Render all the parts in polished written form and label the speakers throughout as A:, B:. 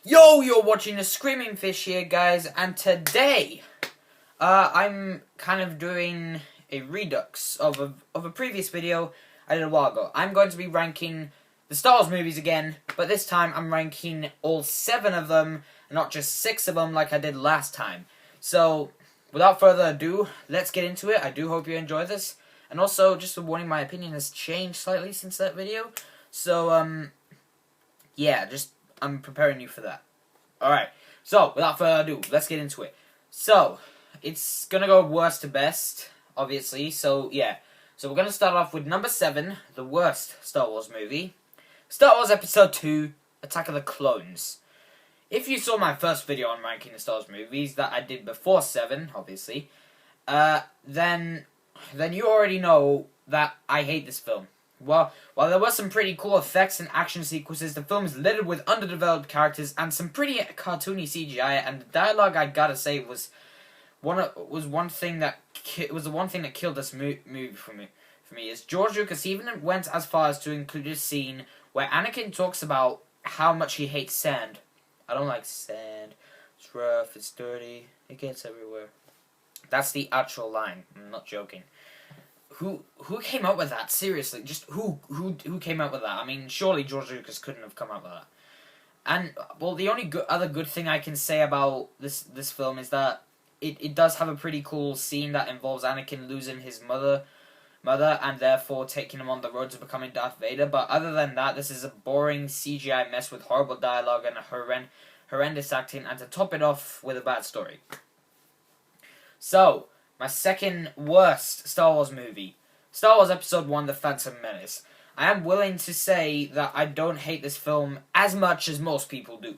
A: Yo, you're watching the Screaming Fish here, guys, and today, I'm kind of doing a redux of a previous video I did a while ago. I'm going to be ranking the Star Wars movies again, but this time I'm ranking all 7 of them, and not just 6 of them like I did last time. So, without further ado, let's get into it. I do hope you enjoy this, and also, just a warning, my opinion has changed slightly since that video, so, yeah, I'm preparing you for that. Alright, so, without further ado, let's get into it. So, it's gonna go worst to best, obviously, so, yeah. So, we're gonna start off with number 7, the worst Star Wars movie. Star Wars Episode 2, Attack of the Clones. If you saw my first video on ranking the Star Wars movies, that I did before 7, obviously, then you already know that I hate this film. Well, while there were some pretty cool effects and action sequences, the film is littered with underdeveloped characters and some pretty cartoony CGI, and the dialogue, I gotta say, was the one thing that killed this movie for me. Is George Lucas even went as far as to include a scene where Anakin talks about how much he hates sand. I don't like sand. It's rough. It's dirty. It gets everywhere. That's the actual line. I'm not joking. Who came up with that? Seriously, just who came up with that? I mean, surely George Lucas couldn't have come up with that. And well, the only other good thing I can say about this film is that it does have a pretty cool scene that involves Anakin losing his mother, and therefore taking him on the road to becoming Darth Vader. But other than that, this is a boring CGI mess with horrible dialogue and horrendous acting, and to top it off with a bad story. So, my second worst Star Wars movie, Star Wars Episode 1, The Phantom Menace. I am willing to say that I don't hate this film as much as most people do.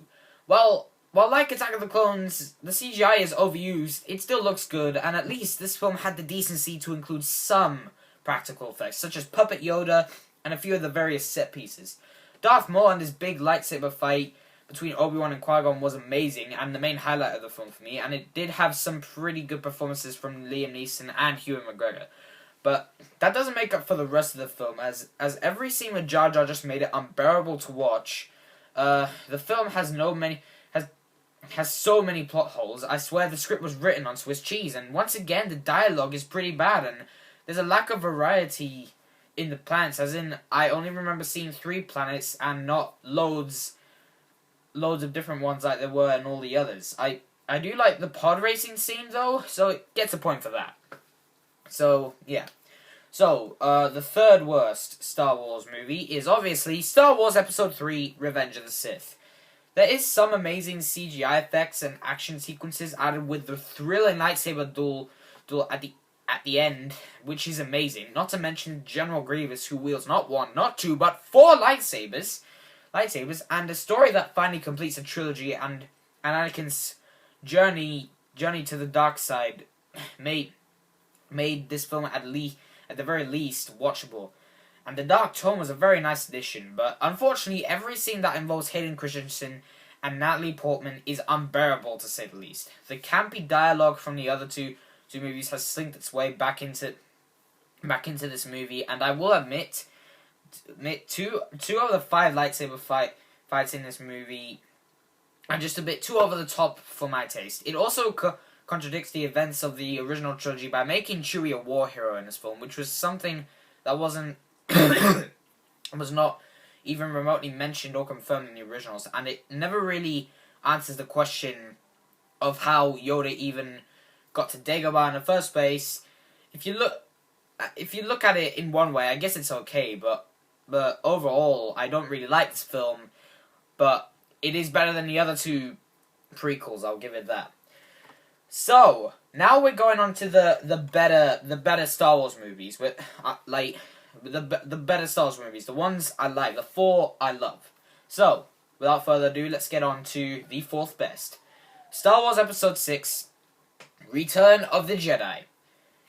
A: Well, while like Attack of the Clones, the CGI is overused, it still looks good, and at least this film had the decency to include some practical effects, such as Puppet Yoda and a few of the various set pieces. Darth Maul and his big lightsaber fight between Obi-Wan and Qui-Gon was amazing, and the main highlight of the film for me, and it did have some pretty good performances from Liam Neeson and Ewan McGregor. But that doesn't make up for the rest of the film, as every scene with Jar Jar just made it unbearable to watch. The film has so many plot holes. I swear the script was written on Swiss cheese, and once again the dialogue is pretty bad, and there's a lack of variety in the planets, as in I only remember seeing 3 planets and not loads of different ones like there were in all the others. I do like the pod racing scene though, so it gets a point for that. So, yeah. So, the third worst Star Wars movie is obviously Star Wars Episode 3, Revenge of the Sith. There is some amazing CGI effects and action sequences added with the thrilling lightsaber duel at the end, which is amazing. Not to mention General Grievous, who wields not 1, not 2, but 4 lightsabers, and a story that finally completes a trilogy, and Anakin's journey to the dark side made this film at the very least watchable. And the dark tone was a very nice addition, but unfortunately every scene that involves Hayden Christensen and Natalie Portman is unbearable, to say the least. The campy dialogue from the other two movies has slinked its way back into this movie, and I will admit two of the 5 lightsaber fights in this movie are just a bit too over the top for my taste. It also contradicts the events of the original trilogy by making Chewie a war hero in this film, which was something that was not even remotely mentioned or confirmed in the originals, and it never really answers the question of how Yoda even got to Dagobah in the first place. If you look at it in one way, I guess it's okay, but overall, I don't really like this film, but it is better than the other 2 prequels, I'll give it that. So, now we're going on to the better Star Wars movies, with the better Star Wars movies, the ones I like, the 4 I love. So, without further ado, let's get on to the 4th best. Star Wars Episode 6, Return of the Jedi.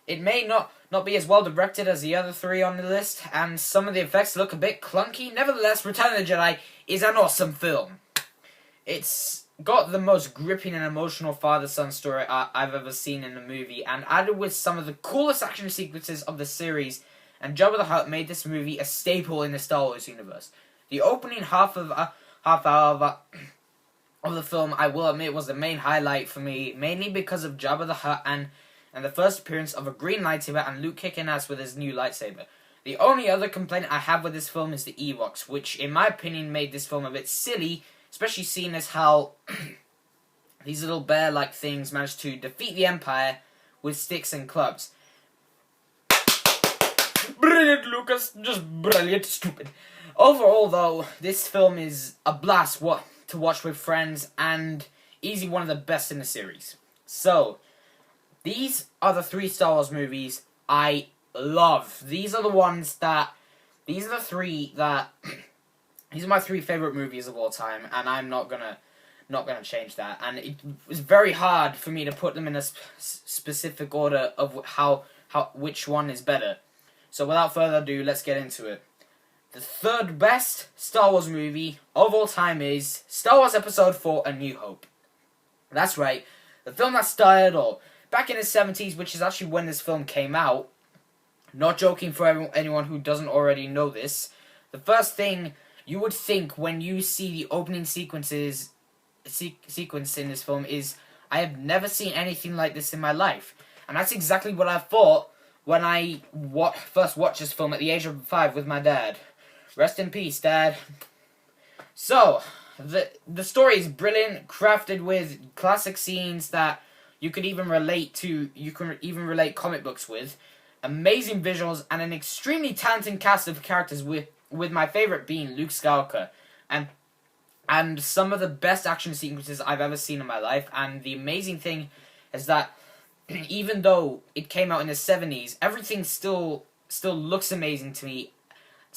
A: It may not be as well directed as the other 3 on the list, and some of the effects look a bit clunky. Nevertheless, Return of the Jedi is an awesome film. It's got the most gripping and emotional father-son story I've ever seen in a movie, and added with some of the coolest action sequences of the series, and Jabba the Hutt made this movie a staple in the Star Wars universe. The opening half hour of the film, I will admit, was the main highlight for me, mainly because of Jabba the Hutt and the first appearance of a green lightsaber and Luke kicking ass with his new lightsaber. The only other complaint I have with this film is the Ewoks, which in my opinion made this film a bit silly, especially seeing as how these little bear-like things managed to defeat the Empire with sticks and clubs. Brilliant, Lucas. Just brilliant. Stupid. Overall, though, this film is a blast to watch with friends and easily one of the best in the series. So, these are the 3 Star Wars movies I love. These are the ones that... These are the 3 that... These are my 3 favorite movies of all time, and I'm not gonna change that. And it was very hard for me to put them in a specific order of which one is better. So without further ado, let's get into it. The 3rd best Star Wars movie of all time is Star Wars Episode 4: A New Hope. That's right, the film that started it all. Back in the 70s, which is actually when this film came out. Not joking for anyone who doesn't already know this. The first thing you would think when you see the opening sequence in this film is, I have never seen anything like this in my life. And that's exactly what I thought when I first watched this film at the age of 5 with my dad. Rest in peace, Dad. So, the story is brilliant, crafted with classic scenes that you can even relate comic books with. Amazing visuals and an extremely talented cast of characters with my favorite being Luke Skywalker. And some of the best action sequences I've ever seen in my life. And the amazing thing is that even though it came out in the 70s, everything still looks amazing to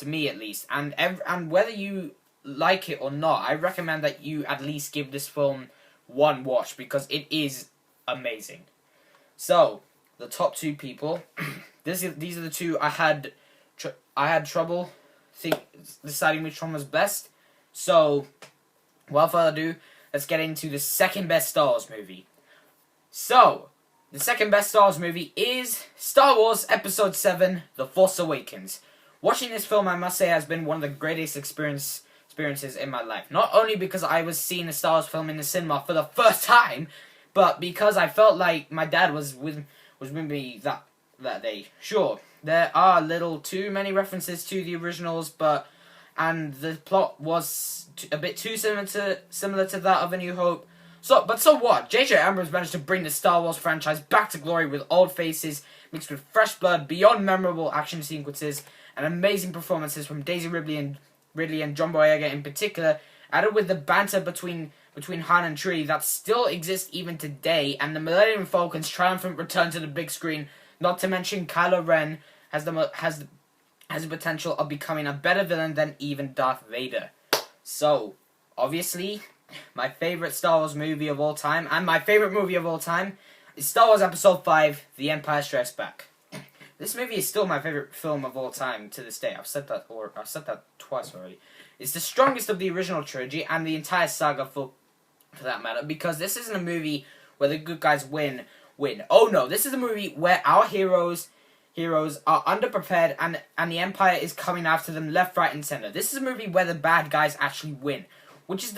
A: me at least. And whether you like it or not, I recommend that you at least give this film one watch because it is amazing. So, the top 2 people. These are the 2 I had trouble deciding which one was best. So, without further ado, let's get into the 2nd best Star Wars movie. So, the 2nd best Star Wars movie is Star Wars Episode 7: The Force Awakens. Watching this film, I must say, has been one of the greatest experiences in my life. Not only because I was seeing a Star Wars film in the cinema for the first time, but because I felt like my dad was with me that day. Sure, there are a little too many references to the originals, and the plot was a bit too similar to that of A New Hope. So what? J.J. Abrams managed to bring the Star Wars franchise back to glory with old faces, mixed with fresh blood, beyond memorable action sequences, and amazing performances from Daisy Ridley and John Boyega in particular, added with the banter between Han and Chewie that still exists even today, and the Millennium Falcon's triumphant return to the big screen. Not to mention Kylo Ren has the potential of becoming a better villain than even Darth Vader. So, obviously, my favorite Star Wars movie of all time, and my favorite movie of all time, is Star Wars Episode 5: The Empire Strikes Back. This movie is still my favorite film of all time to this day. I've said that twice already. It's the strongest of the original trilogy and the entire saga for that matter, because this isn't a movie where the good guys win. Oh no, this is a movie where our heroes are underprepared and the Empire is coming after them left, right, and center. This is a movie where the bad guys actually win, which was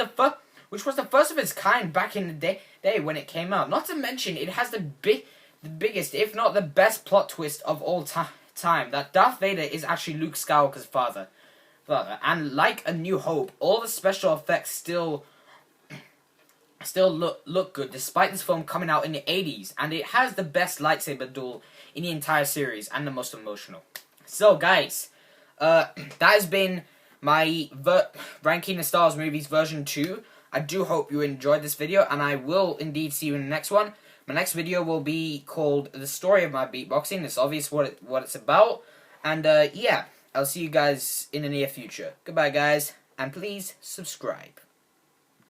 A: the first of its kind back in the day when it came out. Not to mention, it has the biggest, if not the best plot twist of all time, that Darth Vader is actually Luke Skywalker's father. And like A New Hope, all the special effects still look good, despite this film coming out in the 80s, and it has the best lightsaber duel in the entire series, and the most emotional. So, guys, that has been my ranking the Star Wars movies version 2. I do hope you enjoyed this video, and I will indeed see you in the next one. My next video will be called The Story of My Beatboxing. It's obvious what it's about, and yeah, I'll see you guys in the near future. Goodbye, guys, and please subscribe.